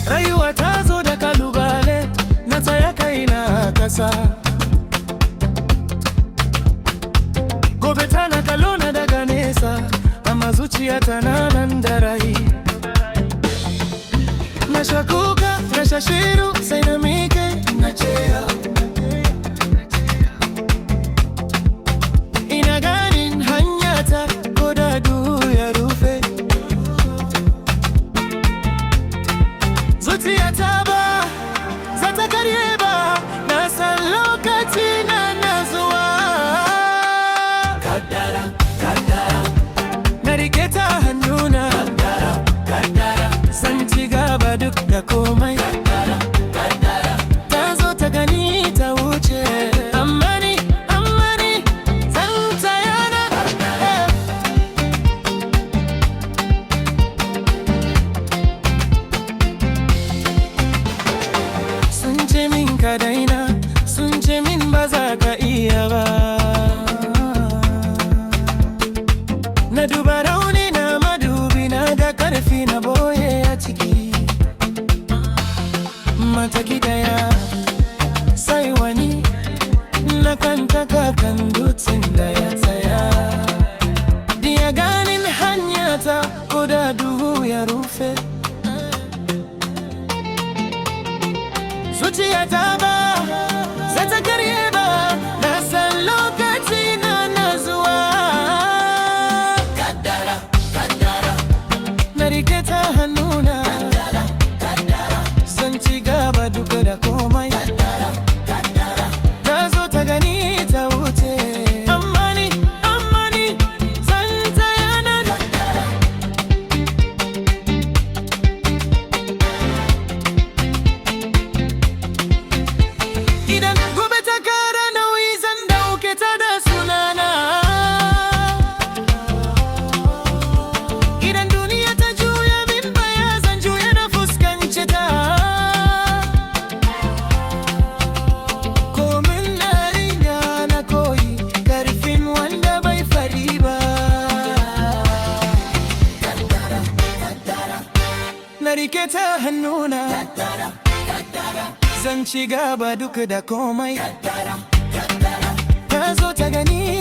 Rayuwa ta zo da kalubale, na tsaya kaina kasa. Gobe tana kallo na daga nesa, amma zuciya tana nan da rai. Na sha kuka, na sha shiru, sai na mike na ce ina ganin hanyata, ko da duhu ya rufe. Zuciyata ba za ta karye ba, na san lokaci na zuwa. Kaddara, kaddara, na rike ta hannuna. Kaddara, kaddara, zan ci gaba duk da komai. Kaddara, kaddara, ta zo ta gani ta wuce. Amma ni zan tsaya na. Sun ce min ka daina, sun ce min ba za ka iya ba. Na duba rauni na madubi, na ga karfi na boye a ciki. Mataki daya sai wani, na kanta kan dutsen da ya tsaya. Diya ganin hanyata, ko da duhu ya rufe. Zuciyata ba za ta karye ba, na san lokaci na zuwa. Kaddara, kaddara, na rike ta hannuna. Kaddara, kaddara, zan ci gaba duka da komai. Kaddara, kaddara, ta zo ta gani ta wuce. Amma ni zan tsaya nan. Idan gobe ta kara nauyi, zan dauke ta da sunana. Idan duniya ta juya min baya, zan juya na fuskanci ta. Komin na riga na koyi karfin wanda bai fari ba. Kaddara, kaddara, na rike ta hannuna. Kaddara, kaddara, zan ci gaba duk da komai. Kaddara, kaddara, ta zo ta gani